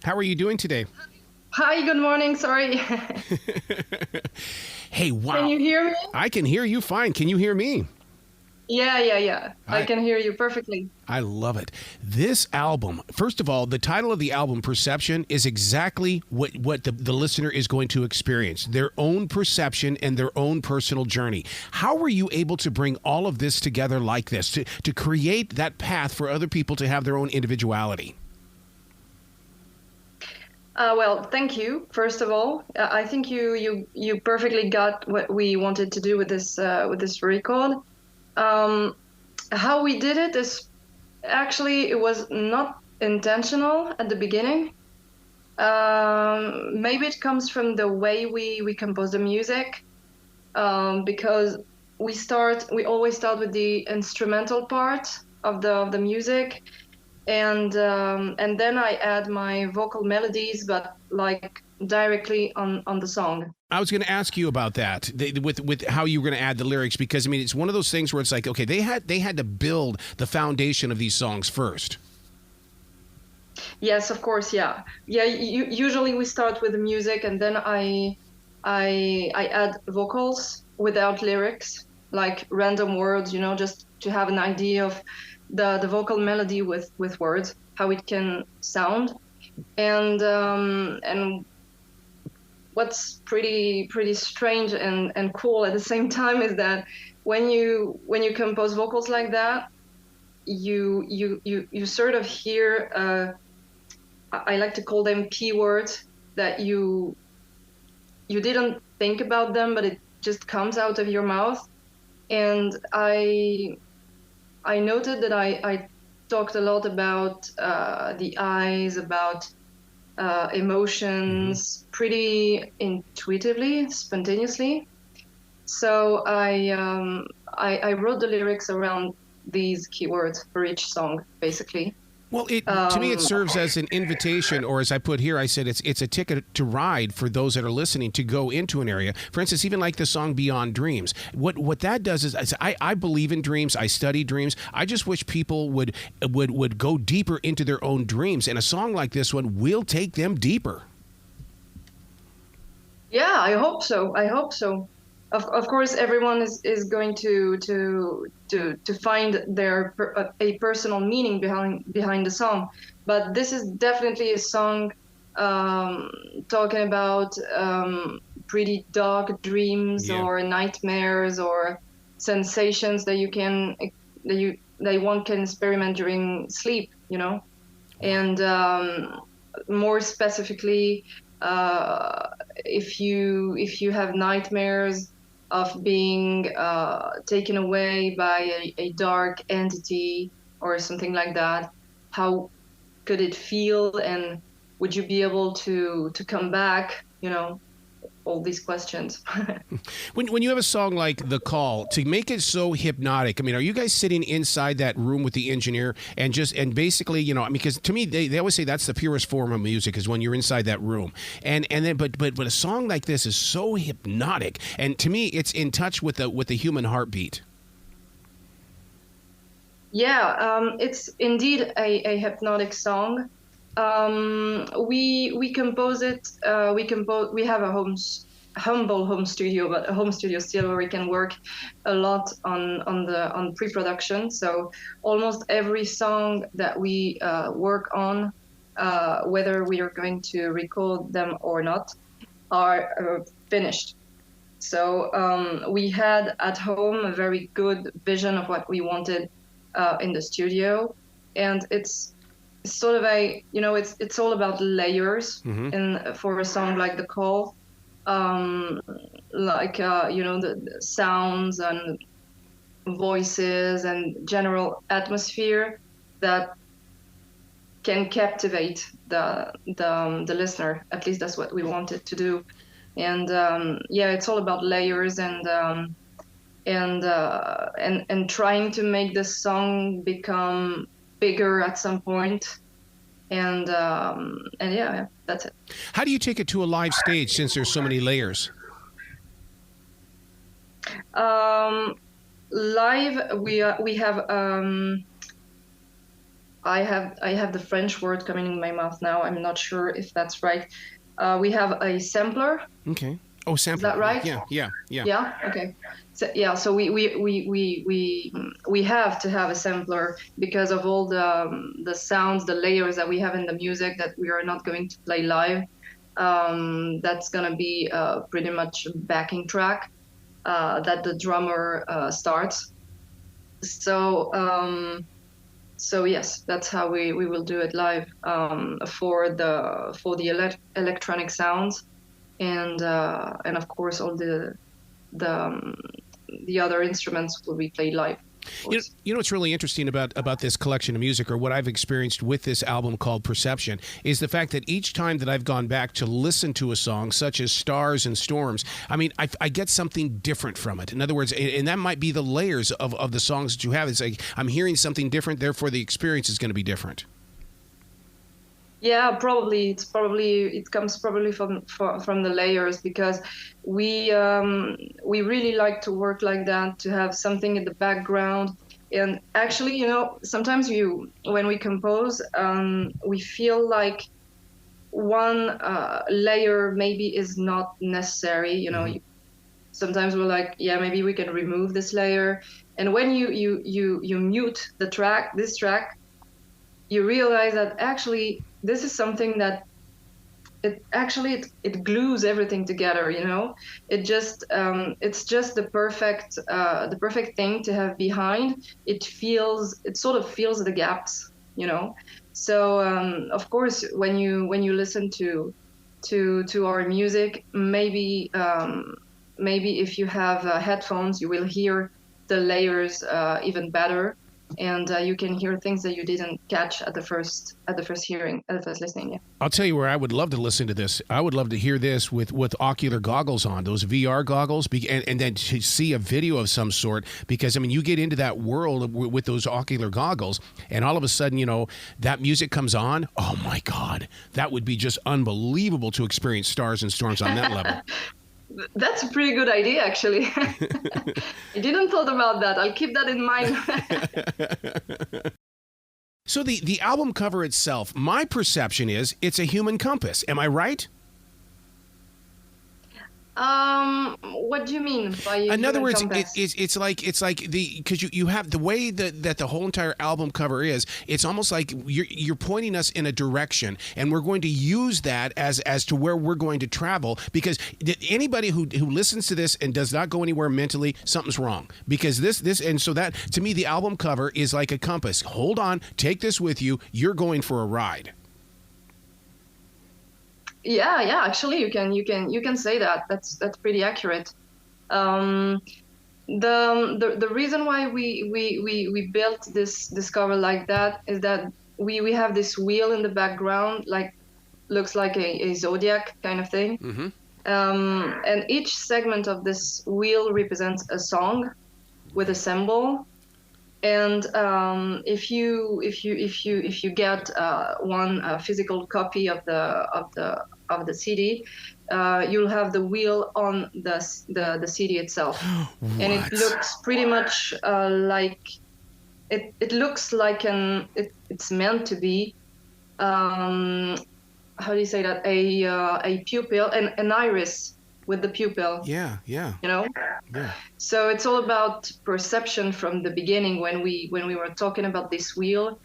How are you doing today? Hi, good morning. Sorry. Hey, Can wow. you hear me? I can hear you fine. Can you hear me? Yeah. I I can hear you perfectly. I love it. This album, first of all, the title of the album, Perception, is exactly what the listener is going to experience. Their own perception and their own personal journey. How were you able to bring all of this together like this, to create that path for other people to have their own individuality? Well, thank you. First of all, I think you perfectly got what we wanted to do with this record. Um, how we did it is actually it was not intentional at the beginning. Maybe it comes from the way we compose the music, because we always start with the instrumental part of the music, and then I add my vocal melodies, but like directly on the song. I was going to ask you about that with how you were going to add the lyrics, because I mean it's one of those things where it's like, okay, they had to build the foundation of these songs first. Yes, of course, yeah, yeah. Usually we start with the music, and then I add vocals without lyrics, like random words, just to have an idea of the vocal melody with words, how it can sound, and what's pretty strange and cool at the same time is that when you compose vocals like that, you sort of hear I like to call them keywords that you didn't think about them, but it just comes out of your mouth. And I noted that I talked a lot about the eyes, about Mm-hmm. emotions, pretty intuitively, spontaneously. So I wrote the lyrics around these keywords for each song, basically. Well, to me it Um, serves as an invitation, or as I put here, I said it's a ticket to ride for those that are listening to go into an area. For instance, even like the song "Beyond Dreams." What that does is I believe in dreams. I study dreams. I just wish people would go deeper into their own dreams, and a song like this one will take them deeper. Yeah, I hope so. I hope so. Of course, everyone is going to find a personal meaning behind the song, but this is definitely a song um, talking about pretty dark dreams Yeah. or nightmares or sensations that one can experiment during sleep, Wow. and more specifically, if you have nightmares of being taken away by a dark entity or something like that, how could it feel, and would you be able to come back? All these questions. When you have a song like "The Call," to make it so hypnotic, I mean, are you guys sitting inside that room with the engineer and basically, I mean, because to me they always say that's the purest form of music is when you're inside that room, and then but a song like this is so hypnotic, and to me it's in touch with the human heartbeat. Yeah, it's indeed a hypnotic song. We compose it. We have a humble home studio, but a home studio still where we can work a lot on pre-production. So almost every song that we work on, whether we are going to record them or not, are finished. So we had at home a very good vision of what we wanted in the studio, and it's sort of it's all about layers. Hmm. And for a song like The Call, um, like the sounds and voices and general atmosphere that can captivate the listener. At least that's what we wanted to do. And yeah, it's all about layers and trying to make the song become bigger at some point. And yeah, that's it. How do you take it to a live stage since there's so many layers? Um, Live, we have I have the French word coming in my mouth now. I'm not sure if that's right. We have a sampler. Okay. Oh, Is sampler. that right? Yeah. Yeah. Okay. So yeah. So we have to have a sampler because of all the sounds, the layers that we have in the music that we are not going to play live. That's gonna be pretty much a backing track that the drummer starts. So so yes, that's how we will do it live for the electronic sounds and of course all the the other instruments will be played live. You know what's really interesting about this collection of music, or what I've experienced with this album called Perception, is the fact that each time that I've gone back to listen to a song, such as Stars and Storms, I mean, I get something different from it. In other words, and that might be the layers of the songs that you have. It's like I'm hearing something different, therefore the experience is going to be different. Yeah, probably it comes probably from the layers because we really like to work like that, to have something in the background. And actually, sometimes when we compose, we feel like one layer maybe is not necessary. Sometimes we're like, yeah, maybe we can remove this layer. And when you mute this track, you realize that actually this is something that it glues everything together. It's just the perfect thing to have behind. It sort of fills the gaps. So of course when you listen to our music, maybe if you have headphones, you will hear the layers even better, and you can hear things that you didn't catch at the first hearing, at the first listening. Yeah. I'll tell you where I would love to listen to this. I would love to hear this with ocular goggles on, those VR goggles, and then to see a video of some sort. Because I mean, you get into that world with those ocular goggles, and all of a sudden, that music comes on. Oh my God, that would be just unbelievable to experience Stars and Storms on that level. That's a pretty good idea, actually. I didn't thought about that. I'll keep that in mind. So the album cover itself, my perception is it's a human compass. Am I right? What do you mean by in other words, compass? it's like because you have the way that the whole entire album cover is. It's almost like you're pointing us in a direction, and we're going to use that as to where we're going to travel. Because anybody who listens to this and does not go anywhere mentally, something's wrong. Because this and so that to me, the album cover is like a compass. Hold on, take this with you. You're going for a ride. Yeah, actually you can say that. That's pretty accurate. The reason why we built this cover like that is that we have this wheel in the background, like looks like a zodiac kind of thing. Mm-hmm. And each segment of this wheel represents a song with a symbol. And if you get one physical copy of the CD, you'll have the wheel on the CD itself. And it looks pretty much like it looks like it's meant to be how do you say that, a pupil, an iris with the pupil. Yeah. Yeah. So it's all about perception from the beginning. When we were talking about this wheel,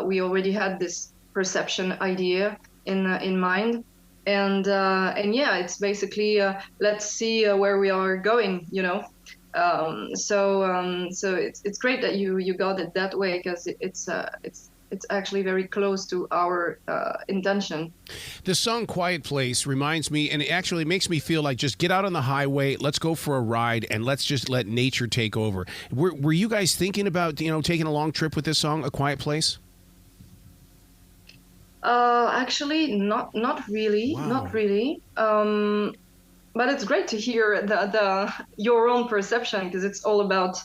we already had this perception idea in mind, and yeah, it's basically let's see where we are going. So it's great that you got it that way, because it's actually very close to our intention. The song Quiet Place reminds me, and it actually makes me feel like just get out on the highway, let's go for a ride, and let's just let nature take over. Were you guys thinking about, taking a long trip with this song, A Quiet Place? Actually, not really. Wow. Not really. But it's great to hear your own perception, because it's all about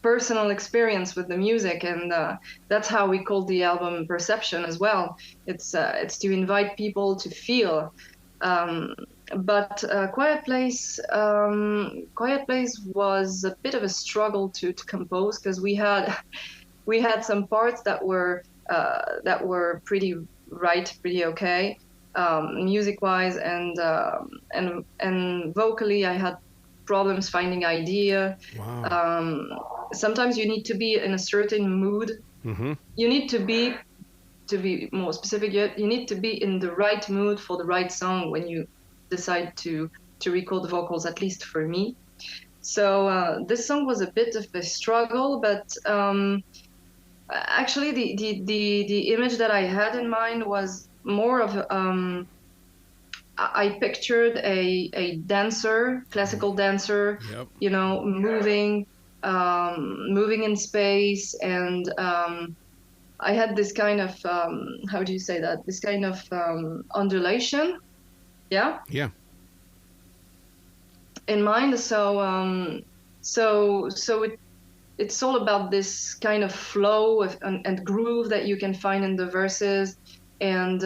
personal experience with the music, and that's how we call the album Perception as well. It's to invite people to feel. But Quiet Place was a bit of a struggle to compose, because we had we had some parts that were pretty right, pretty okay, music wise, and vocally I had problems finding idea. Wow. Sometimes you need to be in a certain mood. Mm-hmm. You need to be more specific yet, you need to be in the right mood for the right song when you decide to record the vocals, at least for me. So this song was a bit of a struggle, but actually the image that I had in mind was more of I pictured a dancer, classical dancer, Yep. you know, moving in space, and I had this kind of how do you say that? This kind of undulation, yeah, Yeah. in mind. So it's all about this kind of flow and groove that you can find in the verses, and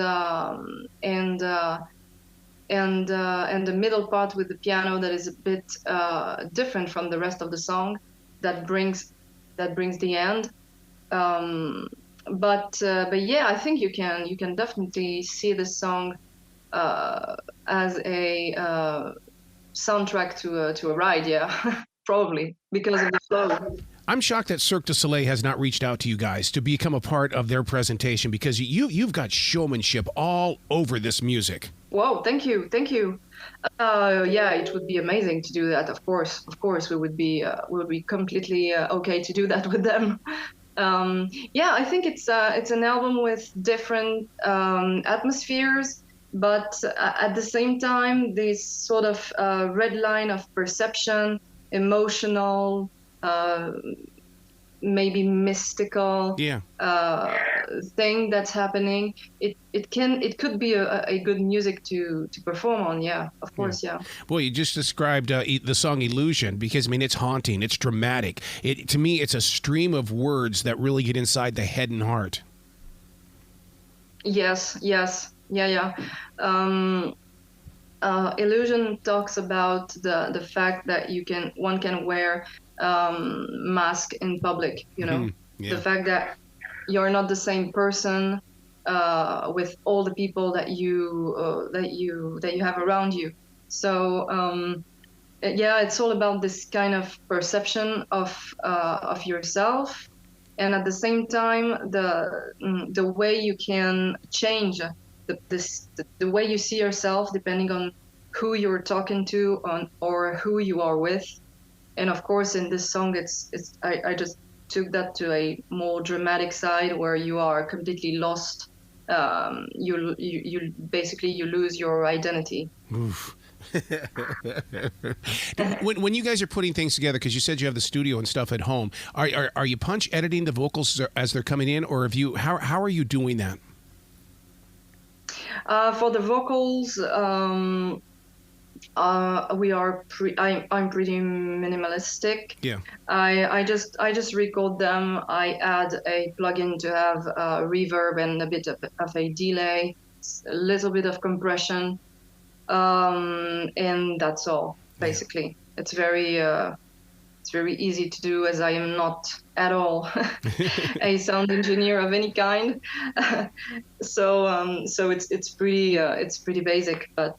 the middle part with the piano that is a bit different from the rest of the song, that brings the end. But yeah, I think you can definitely see this song as a soundtrack to a ride, yeah, probably because of the flow. I'm shocked that Cirque du Soleil has not reached out to you guys to become a part of their presentation, because you've got showmanship all over this music. Whoa, thank you. Yeah, it would be amazing to do that. Of course, we would be completely okay to do that with them. Yeah, I think it's an album with different atmospheres, but at the same time, this sort of red line of perception, emotional, maybe mystical, Yeah. thing that's happening. It could be a good music to perform on. Yeah, of course. Yeah. Boy, you just described the song "Illusion," because I mean it's haunting, it's dramatic. To me, it's a stream of words that really get inside the head and heart. Yes. Yeah. Illusion talks about the fact that one can wear mask in public. You know, Yeah. the fact that you're not the same person with all the people that you have around you. So yeah, it's all about this kind of perception of yourself, and at the same time the way you can change the way you see yourself depending on who you're talking to or who you are with. And of course in this song I just took that to a more dramatic side where you are completely lost. You basically you lose your identity. Oof. when you guys are putting things together, because you said you have the studio and stuff at home, are you punch editing the vocals as they're coming in, or how are you doing that? For the vocals, we are I'm pretty minimalistic. Yeah. I just record them. I add a plugin to have reverb and a bit of a delay, a little bit of compression, and that's all basically. Yeah. It's very easy to do, as I am not at all a sound engineer of any kind. So it's pretty basic, but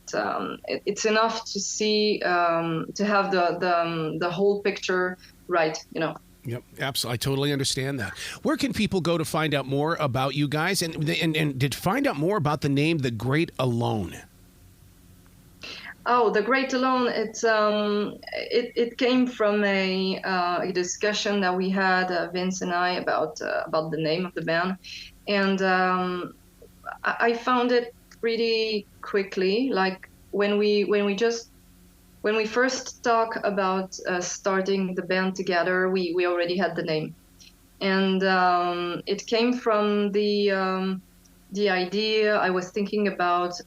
it's enough to see to have the whole picture right, you know. Yep, absolutely. I totally understand that. Where can people go to find out more about you guys, and did find out more about the name The Great Alone? Oh, The Great Alone. It came from a discussion that we had, Vince and I, about the name of the band, and I found it pretty quickly. Like when we first talk about starting the band together, we already had the name, and it came from the idea I was thinking about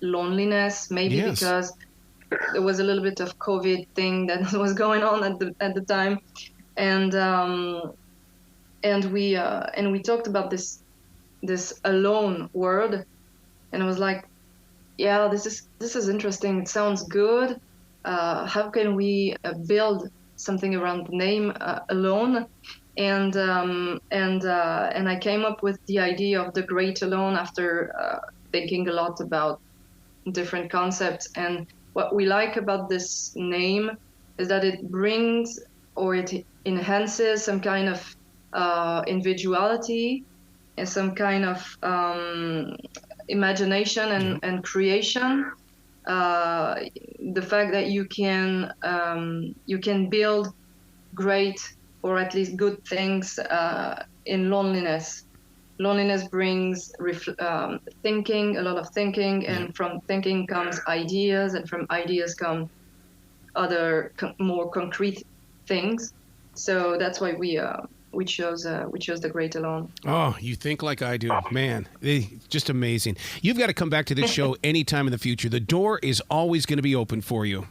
loneliness, maybe. Yes. Because there was a little bit of COVID thing that was going on at the time, and we talked about this alone word, and I was like, yeah, this is interesting. It sounds good. How can we build something around the name alone? and I came up with the idea of the great alone after thinking a lot about different concepts. And what we like about this name is that it brings, or it enhances, some kind of individuality and some kind of imagination and creation. The fact that you can build great, or at least good things in loneliness. Loneliness brings thinking, a lot of thinking, and from thinking comes ideas, and from ideas come other more concrete things. So that's why we chose the Great Alone. Oh, you think like I do, man. Just amazing. You've got to come back to this show anytime in the future. The door is always going to be open for you.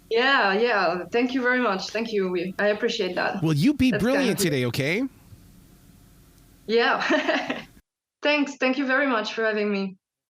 Yeah. Thank you very much. Thank you. I appreciate that. Well, you be brilliant today, okay? Yeah. Thanks. Thank you very much for having me.